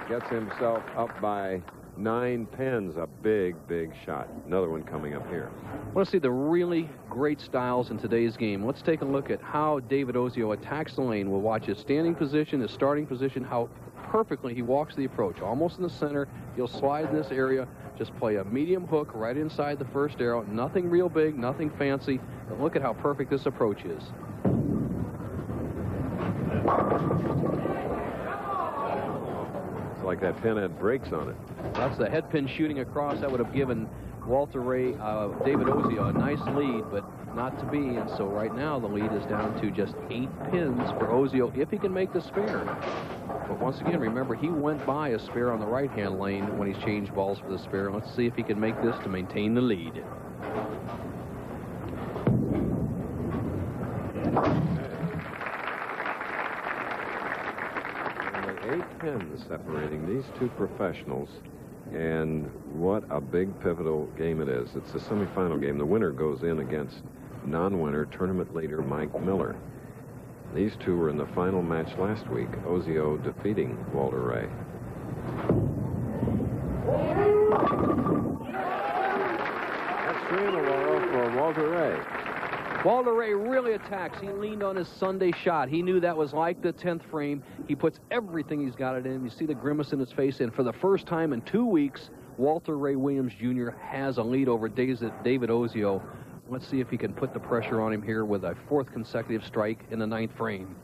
gets himself up by 9 pins. A big, big shot. Another one coming up here. I want to see the really great styles in today's game. Let's take a look at how David Ozio attacks the lane. We'll watch his standing position, his starting position, how perfectly he walks the approach. Almost in the center. He'll slide in this area. Just play a medium hook right inside the first arrow. Nothing real big, nothing fancy. But look at how perfect this approach is. It's like that pin had brakes on it. That's the head pin shooting across. That would have given Walter Ray, David Ozio a nice lead, but not to be. And so right now the lead is down to just 8 pins for Ozio if he can make the spare. But once again, remember, he went by a spare on the right-hand lane when he's changed balls for the spare. Let's see if he can make this to maintain the lead. Only 8 pins separating these two professionals. And what a big pivotal game it is. It's a semifinal game. The winner goes in against non-winner tournament leader Mike Miller. These two were in the final match last week, Ozio defeating Walter Ray. That's green, Laurel, for Walter Ray. Walter Ray really attacks. He leaned on his Sunday shot. He knew that was like the 10th frame. He puts everything he's got it in. You see the grimace in his face. And for the first time in 2 weeks, Walter Ray Williams Jr. has a lead over David Ozio. Let's see if he can put the pressure on him here with a 4th consecutive strike in the 9th frame.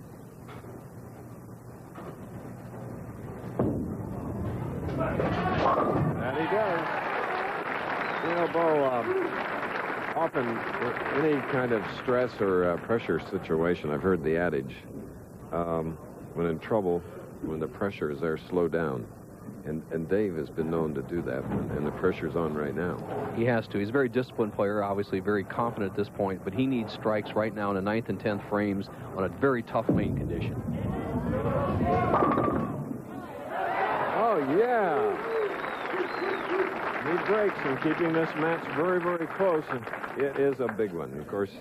And he does. You know, Bo, often any kind of stress or pressure situation, I've heard the adage, when in trouble, when the pressure is there, slow down. And Dave has been known to do that, and the pressure's on right now. He has to. He's a very disciplined player, obviously very confident at this point, but he needs strikes right now in the 9th and 10th frames on a very tough main condition. Oh, yeah. He breaks and keeping this match very, very close, and it is a big one. Of course,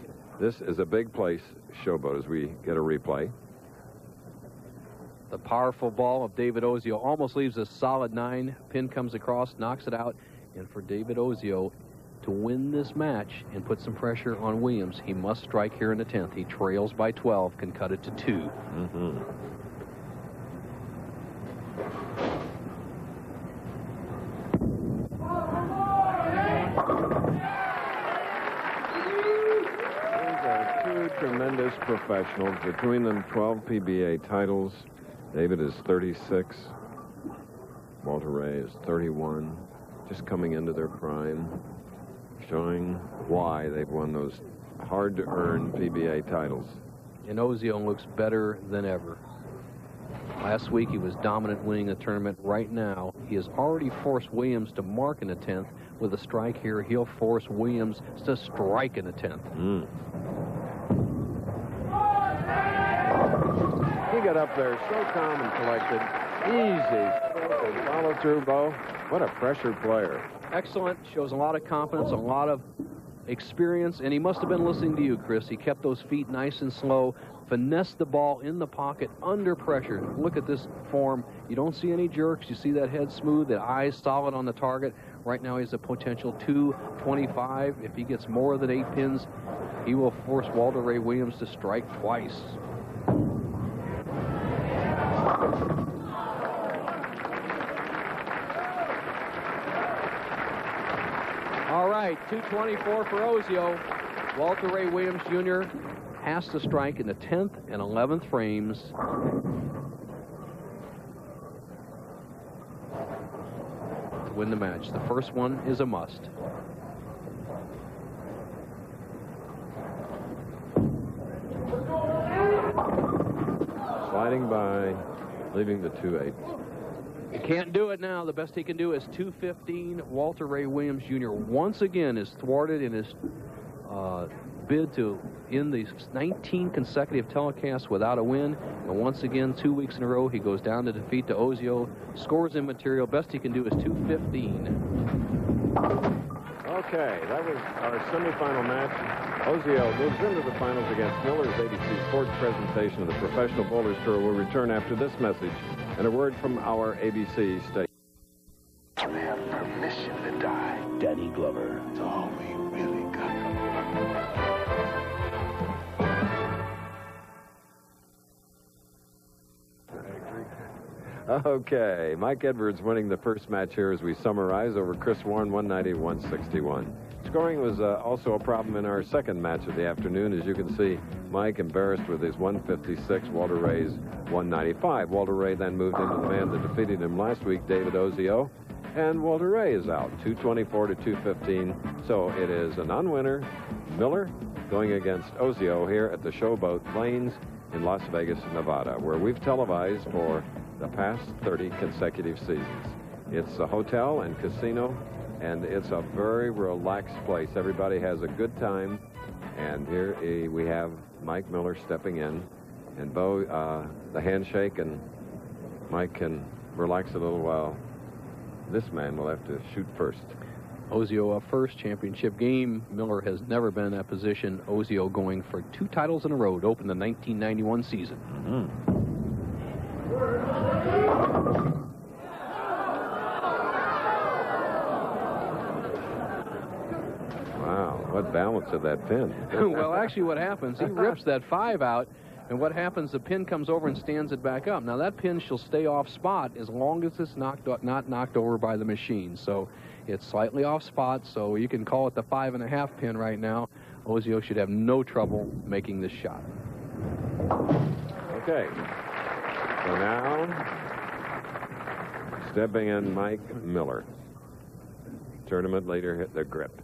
this is a big place, Showboat, as we get a replay. The powerful ball of David Ozio almost leaves a solid 9. Pin comes across, knocks it out. And for David Ozio to win this match and put some pressure on Williams, he must strike here in the 10th. He trails by 12, can cut it to 2. Mm-hmm. These are 2 tremendous professionals. Between them, 12 PBA titles. David is 36. Walter Ray is 31. Just coming into their prime, showing why they've won those hard-to-earn PBA titles. And Ozio looks better than ever. Last week he was dominant winning the tournament. Right now he has already forced Williams to mark in the 10th with a strike here, he'll force Williams to strike in the 10th. He got up there so calm and collected. Easy. Follow through, Bo. What a pressure player. Excellent. Shows a lot of confidence, a lot of experience, and he must have been listening to you, Chris. He kept those feet nice and slow, finessed the ball in the pocket under pressure. Look at this form. You don't see any jerks. You see that head smooth, that eyes solid on the target. Right now he's a potential 225. If he gets more than 8 pins, he will force Walter Ray Williams to strike twice. All right, 224 for Ozio. Walter Ray Williams Jr. has to strike in the 10th and 11th frames. To win the match. The first one is a must. Sliding by, leaving the 2-8. He can't do it now. The best he can do is 215. Walter Ray Williams Jr. once again is thwarted in his bid to end these 19 consecutive telecasts without a win. And once again, 2 weeks in a row, he goes down to defeat to Ozio. Scores immaterial. Best he can do is 215. Okay, that was our semifinal match. Ozio moves into the finals against Miller's ABC Sports presentation of the Professional Bowlers Tour. We'll return after this message and a word from our ABC station. I have permission to die. Danny Glover. It's all we really got. Okay, Mike Edwards winning the first match here as we summarize over Chris Warren, 190-161. Scoring was also a problem in our second match of the afternoon. As you can see, Mike embarrassed with his 156, Walter Ray's 195. Walter Ray then moved into the man that defeated him last week, David Ozio, and Walter Ray is out, 224 to 215. So it is a non-winner, Miller, going against Ozio here at the Showboat Lanes in Las Vegas, Nevada, where we've televised for the past 30 consecutive seasons. It's a hotel and casino, and it's a very relaxed place. Everybody has a good time, and here we have Mike Miller stepping in, and Bo, the handshake, and Mike can relax a little while this man will have to shoot first. Ozio up first, championship game. Miller has never been in that position. Ozio going for 2 titles in a row to open the 1991 season. Wow, what balance of that pin. Well, actually what happens, he rips that 5 out, and what happens, the pin comes over and stands it back up. Now that pin shall stay off spot as long as it's not knocked over by the machine. So it's slightly off spot, so you can call it the 5.5 pin right now. Ozio should have no trouble making this shot. Okay. So now, stepping in Mike Miller. Tournament leader hit the grip.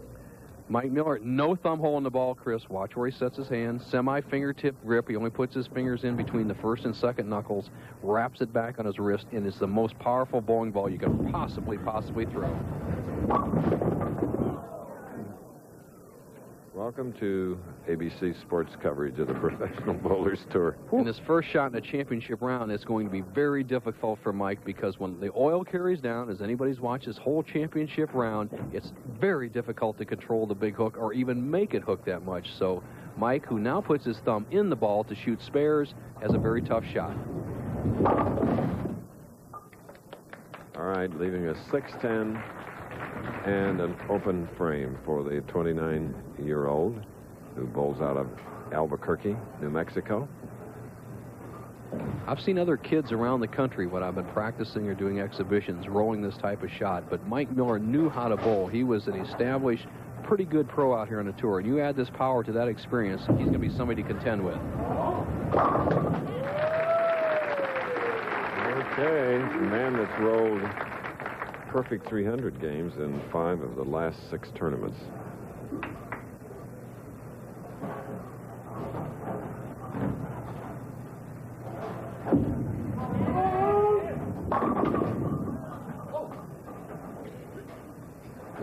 Mike Miller, no thumb hole in the ball, Chris. Watch where he sets his hand. Semi-fingertip grip. He only puts his fingers in between the first and second knuckles, wraps it back on his wrist, and it's the most powerful bowling ball you can possibly throw. Welcome to ABC Sports coverage of the Professional Bowlers Tour. In his first shot in the championship round, it's going to be very difficult for Mike because when the oil carries down, as anybody's watched this whole championship round, it's very difficult to control the big hook or even make it hook that much. So Mike, who now puts his thumb in the ball to shoot spares, has a very tough shot. All right, leaving a 6-10 and an open frame for the 29-year-old who bowls out of Albuquerque, New Mexico. I've seen other kids around the country when I've been practicing or doing exhibitions rolling this type of shot, but Mike Miller knew how to bowl. He was an established, pretty good pro out here on the tour, and you add this power to that experience, he's going to be somebody to contend with. Okay, the man that's rolled perfect 300 games in 5 of the last 6 tournaments.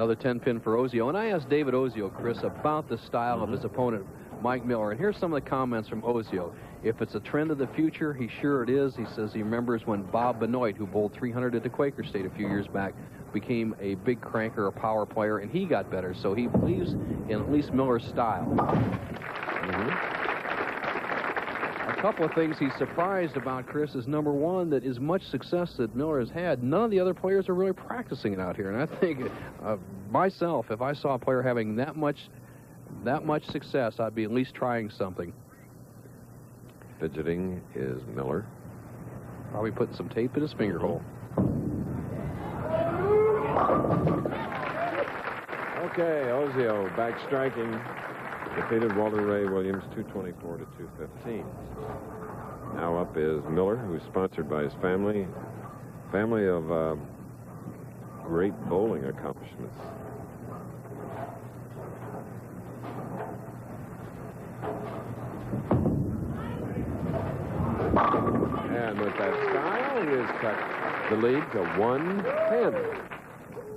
Another 10-pin for Ozio. And I asked David Ozio, Chris, about the style of his opponent, Mike Miller. And here's some of the comments from Ozio. If it's a trend of the future, he sure it is. He says he remembers when Bob Benoit, who bowled 300 at the Quaker State a few years back, became a big cranker, a power player, and he got better. So he believes in at least Miller's style. A couple of things he's surprised about, Chris, is number one, that as much success that Miller has had, none of the other players are really practicing it out here. And I think myself, if I saw a player having that much success, I'd be at least trying something. Fidgeting is Miller. Probably putting some tape in his finger hole. Okay, Ozio back striking. Defeated Walter Ray Williams 224 to 215. Now up is Miller, who's sponsored by his family of great bowling accomplishments. And with that style, he has cut the lead to 110.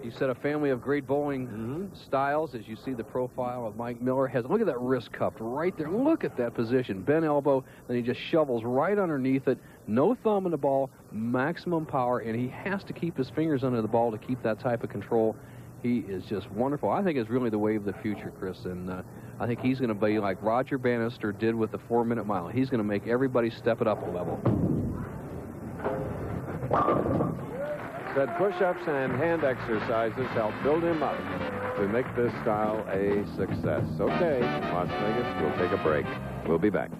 You said a family of great bowling styles. As you see the profile of Mike Miller has, look at that wrist cupped right there. Look at that position. Bent elbow, then he just shovels right underneath it. No thumb in the ball, maximum power, and he has to keep his fingers under the ball to keep that type of control. He is just wonderful. I think it's really the wave of the future, Chris, and I think he's going to be like Roger Bannister did with the 4-minute mile. He's going to make everybody step it up a level. Said push-ups and hand exercises help build him up to make this style a success. Okay, Las Vegas, we'll take a break. We'll be back.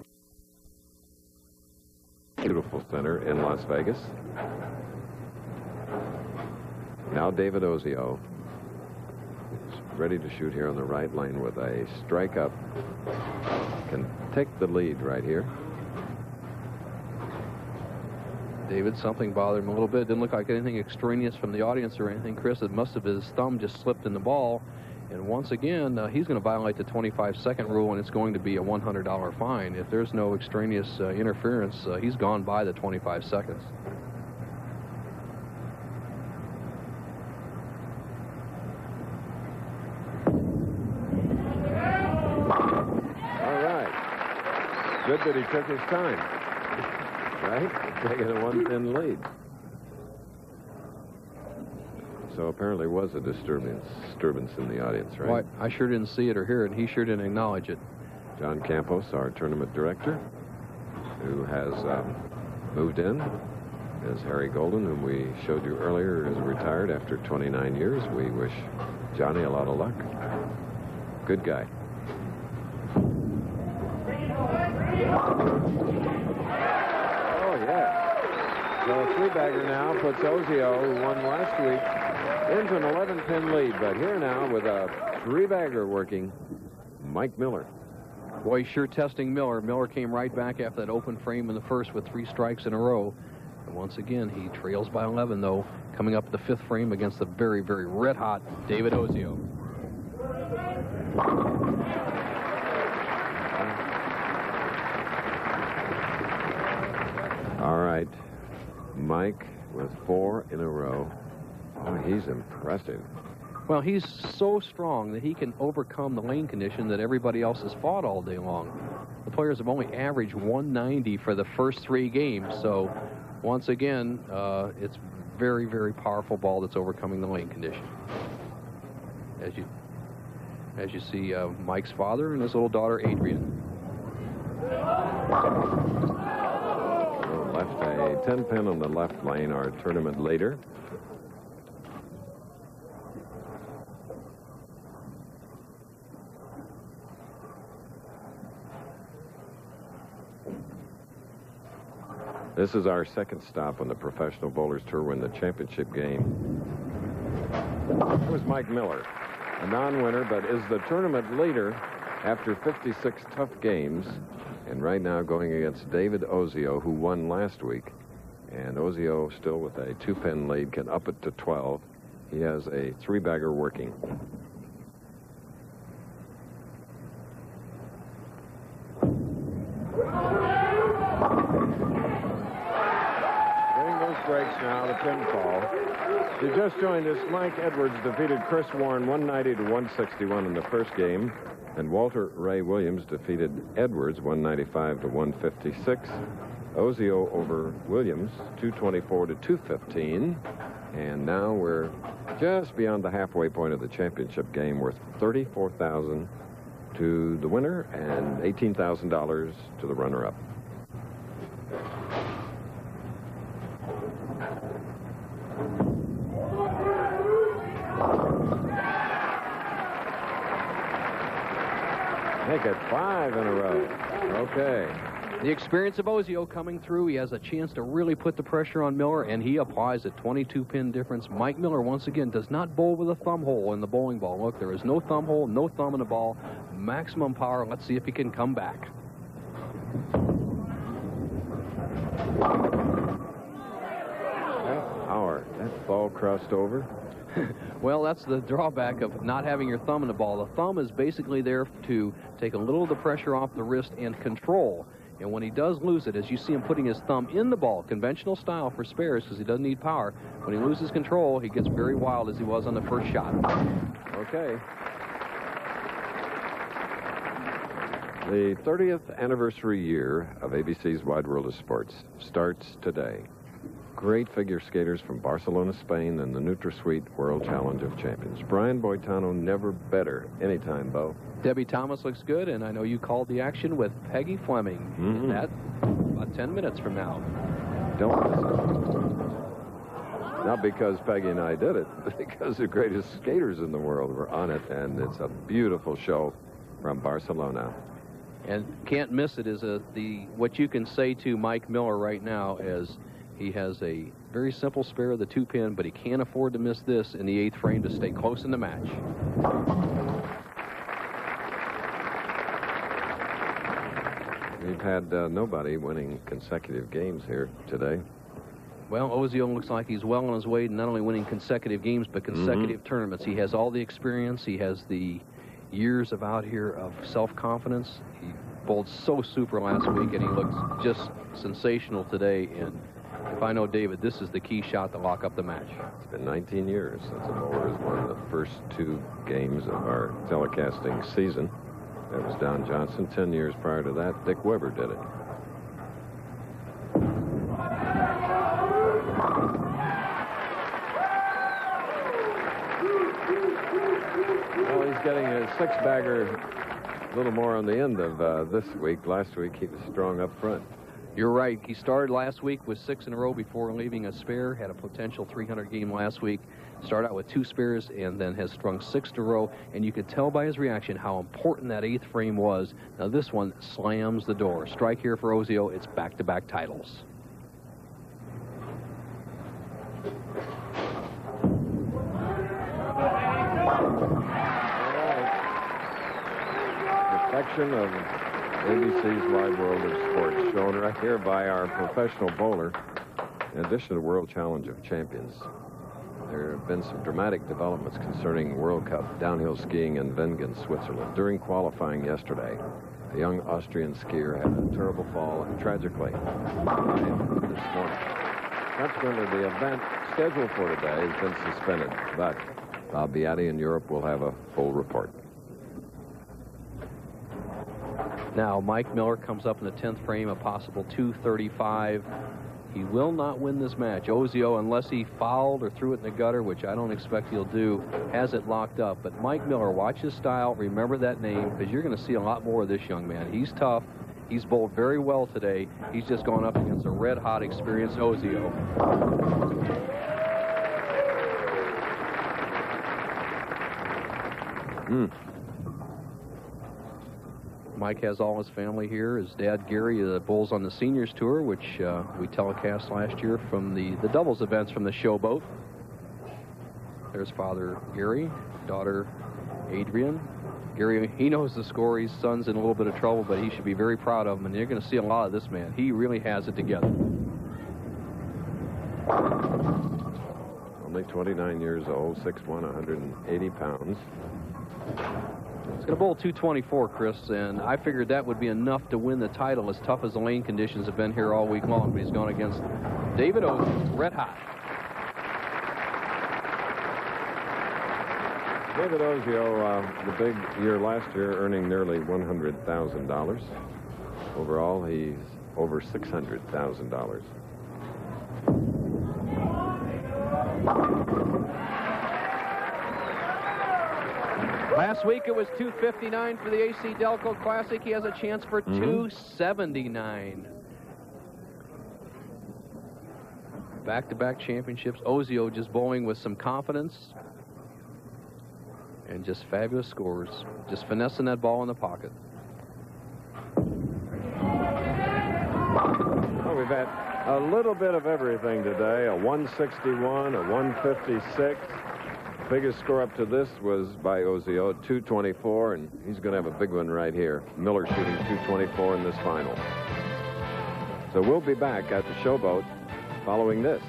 Beautiful center in Las Vegas. Now David Ozio is ready to shoot here on the right lane with a strike up. Can take the lead right here. David, something bothered him a little bit. Didn't look like anything extraneous from the audience or anything, Chris. It must have his thumb just slipped in the ball. And once again, he's going to violate the 25-second rule, and it's going to be a $100 fine. If there's no extraneous interference, he's gone by the 25 seconds. All right. Good that he took his time. Right? Taking a 1-10 lead. So apparently was a disturbance in the audience, right? Well, I sure didn't see it or hear it, and he sure didn't acknowledge it. John Campos, our tournament director, who has moved in, is Harry Golden, whom we showed you earlier, is retired after 29 years. We wish Johnny a lot of luck. Good guy. So a 3-bagger now puts Ozio, who won last week, into an 11-pin lead. But here now with a 3-bagger working, Mike Miller. Boy, sure testing Miller. Miller came right back after that open frame in the first with 3 strikes in a row. And once again, he trails by 11, though, coming up the 5th frame against the very, very red-hot David Ozio. All right. Mike with 4 in a row. Oh, he's impressive. Well, he's so strong that he can overcome the lane condition that everybody else has fought all day long. The players have only averaged 190 for the first 3 games. So, once again, it's very, very powerful ball that's overcoming the lane condition. As you see, Mike's father and his little daughter, Adrian. Left a 10-pin on the left lane, our tournament leader. This is our second stop on the Professional Bowlers Tour in the championship game. It was Mike Miller, a non-winner, but is the tournament leader after 56 tough games. And right now going against David Ozio, who won last week. And Ozio, still with a 2-pin lead, can up it to 12. He has a 3-bagger working. Getting those breaks now, the pinfall. If you just joined us, Mike Edwards defeated Chris Warren 190 to 161 in the first game, and Walter Ray Williams defeated Edwards 195 to 156. Ozio over Williams 224 to 215, and now we're just beyond the halfway point of the championship game, worth $34,000 to the winner and $18,000 to the runner-up. Make it 5 in a row. Okay. The experience of Ozio coming through. He has a chance to really put the pressure on Miller, and he applies a 22-pin difference. Mike Miller, once again, does not bowl with a thumb hole in the bowling ball. Look, there is no thumb hole, no thumb in the ball. Maximum power. Let's see if he can come back. That ball crossed over. Well, that's the drawback of not having your thumb in the ball. The thumb is basically there to take a little of the pressure off the wrist and control. And when he does lose it, as you see him putting his thumb in the ball, conventional style for spares because he doesn't need power, when he loses control, he gets very wild as he was on the first shot. Okay. The 30th anniversary year of ABC's Wide World of Sports starts today. Great figure skaters from Barcelona, Spain, and the NutraSweet World Challenge of Champions. Brian Boitano, never better anytime, Bo. Debbie Thomas looks good, and I know you called the action with Peggy Fleming. Mm-hmm. That about 10 minutes from now. Don't miss it. Not because Peggy and I did it, but because the greatest skaters in the world were on it, and it's a beautiful show from Barcelona. And can't miss it is what you can say to Mike Miller right now is he has a very simple spare of the 2-pin, but he can't afford to miss this in the 8th frame to stay close in the match. We've had nobody winning consecutive games here today. Well, Ozio looks like he's well on his way to not only winning consecutive games, but consecutive tournaments. He has all the experience. He has the years of out here of self-confidence. He bowled so super last week, and he looks just sensational today. And if I know David, this is the key shot to lock up the match. It's been 19 years since a bowler has won the first 2 games of our telecasting season. That was Don Johnson. 10 years prior to that, Dick Weber did it. Well, he's getting a 6-bagger, a little more on the end of this week. Last week, he was strong up front. You're right. He started last week with 6 in a row before leaving a spare. Had a potential 300 game last week. Started out with 2 spares and then has strung 6 in a row. And you could tell by his reaction how important that 8th frame was. Now this one slams the door. Strike here for Ozio. It's back-to-back titles. Perfection of ABC's Wide World of Sports, shown right here by our professional bowler. In addition to the World Challenge of Champions, there have been some dramatic developments concerning World Cup downhill skiing in Wengen, Switzerland. During qualifying yesterday, a young Austrian skier had a terrible fall and tragically died this morning. Consequently, the event scheduled for today has been suspended, but Bob Beatty in Europe will have a full report. Now, Mike Miller comes up in the 10th frame, a possible 235. He will not win this match. Ozio, unless he fouled or threw it in the gutter, which I don't expect he'll do, has it locked up. But Mike Miller, watch his style. Remember that name, because you're going to see a lot more of this young man. He's tough. He's bowled very well today. He's just gone up against a red-hot, experienced Ozio. Mike has all his family here. His dad, Gary, bowls on the seniors tour, which we telecast last year from the doubles events from the Showboat. There's father, Gary, daughter, Adrian. Gary, he knows the score. His son's in a little bit of trouble, but he should be very proud of him, and you're going to see a lot of this man. He really has it together. Only 29 years old, 6'1", 180 pounds. He's going to bowl 224, Chris, and I figured that would be enough to win the title, as tough as the lane conditions have been here all week long. But he's gone against David Ozio, red hot. David Ozio, the big year last year, earning nearly $100,000. Overall, he's over $600,000. Last week it was $259 for the AC Delco Classic. He has a chance for $279. Back-to-back championships. Ozio just bowling with some confidence and just fabulous scores. Just finessing that ball in the pocket. Well, we've had a little bit of everything today. A 161, a 156. Biggest score up to this was by Ozio, 224, and he's going to have a big one right here. Miller shooting 224 in this final. So we'll be back at the Showboat following this.